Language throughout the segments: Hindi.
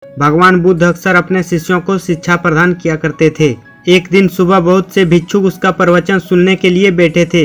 भगवान बुद्ध अक्सर अपने शिष्यों को शिक्षा प्रदान किया करते थे। एक दिन सुबह बहुत से भिक्षुक उसका प्रवचन सुनने के लिए बैठे थे।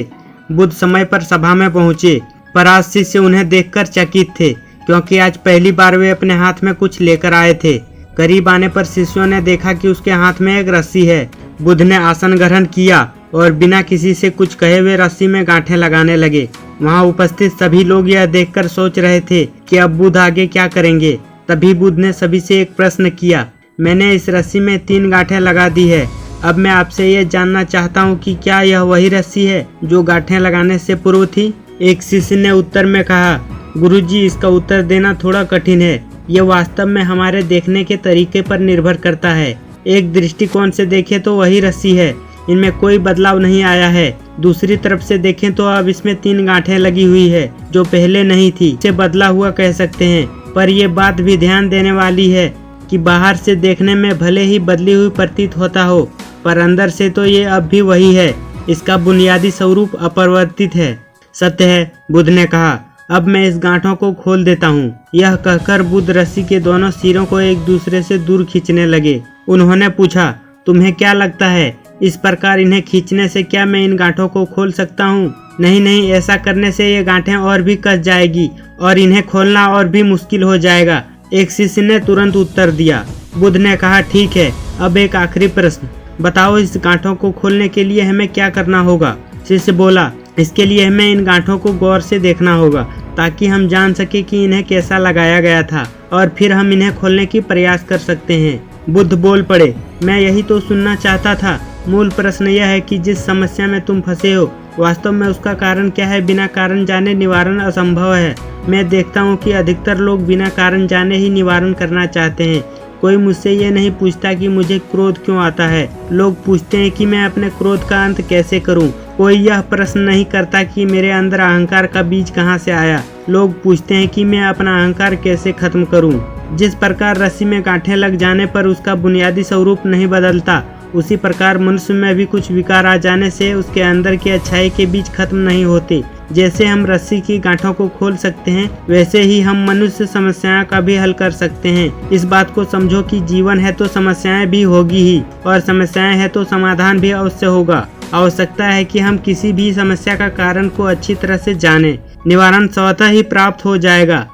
बुद्ध समय पर सभा में पहुंचे, पर आज शिष्य उन्हें देखकर चकित थे, क्योंकि आज पहली बार वे अपने हाथ में कुछ लेकर आए थे। करीब आने पर शिष्यों ने देखा कि उसके हाथ में एक रस्सी है। बुद्ध ने आसन ग्रहण किया और बिना किसी से कुछ कहे वे रस्सी में गांठें लगाने लगे। वहां उपस्थित सभी लोग यह देखकर सोच रहे थे कि अब बुद्ध आगे क्या करेंगे। तभी बुद्ध ने सभी से एक प्रश्न किया, मैंने इस रस्सी में 3 गांठें लगा दी है। अब मैं आपसे ये जानना चाहता हूँ कि क्या यह वही रस्सी है जो गांठें लगाने से पूर्व थी? एक शिष्य ने उत्तर में कहा, गुरुजी, इसका उत्तर देना थोड़ा कठिन है। यह वास्तव में हमारे देखने के तरीके पर निर्भर करता है। एक दृष्टिकोण से देखें तो वही रस्सी है, इनमें कोई बदलाव नहीं आया है। दूसरी तरफ से देखें तो अब इसमें 3 गांठें लगी हुई है जो पहले नहीं थी। इसे बदला हुआ कह सकते हैं, पर यह बात भी ध्यान देने वाली है कि बाहर से देखने में भले ही बदली हुई प्रतीत होता हो, पर अंदर से तो ये अब भी वही है। इसका बुनियादी स्वरूप अपरिवर्तित है। सत्य है, बुद्ध ने कहा। अब मैं इस गांठों को खोल देता हूँ। यह कहकर बुद्ध रस्सी के दोनों सिरों को एक दूसरे से दूर खींचने लगे। उन्होंने पूछा, तुम्हें क्या लगता है, इस प्रकार इन्हें खींचने से क्या मैं इन गांठों को खोल सकता हूँ? नहीं नहीं, ऐसा करने से ये गांठें और भी कस जाएगी और इन्हें खोलना और भी मुश्किल हो जाएगा। एक शिष्य ने तुरंत उत्तर दिया। बुद्ध ने कहा, ठीक है, अब एक आखिरी प्रश्न, बताओ इस गांठों को खोलने के लिए हमें क्या करना होगा? शिष्य बोला, इसके लिए हमें इन गांठों को गौर से देखना होगा ताकि हम जान सके कि इन्हें कैसा लगाया गया था, और फिर हम इन्हें खोलने की प्रयास कर सकते हैं। बुद्ध बोल पड़े, मैं यही तो सुनना चाहता था। मूल प्रश्न यह है कि जिस समस्या में तुम फंसे हो, वास्तव में उसका कारण क्या है? बिना कारण जाने निवारण असंभव है। मैं देखता हूँ कि अधिकतर लोग बिना कारण जाने ही निवारण करना चाहते हैं। कोई मुझसे ये नहीं पूछता कि मुझे क्रोध क्यों आता है। लोग पूछते हैं कि मैं अपने क्रोध का अंत कैसे करूं। कोई यह प्रश्न नहीं करता कि मेरे अंदर अहंकार का बीज कहां से आया। लोग पूछते हैं कि मैं अपना अहंकार कैसे खत्म करूं। जिस प्रकार रस्सी में गांठें लग जाने पर उसका बुनियादी स्वरूप नहीं बदलता, उसी प्रकार मनुष्य में भी कुछ विकार आ जाने से उसके अंदर की अच्छाई के बीज खत्म नहीं होते। जैसे हम रस्सी की गांठों को खोल सकते हैं, वैसे ही हम मनुष्य समस्याओं का भी हल कर सकते हैं। इस बात को समझो कि जीवन है तो समस्याएं भी होगी ही, और समस्याएं है तो समाधान भी अवश्य होगा। आवश्यकता है कि हम किसी भी समस्या का कारण को अच्छी तरह से जानें। निवारण स्वतः ही प्राप्त हो जाएगा।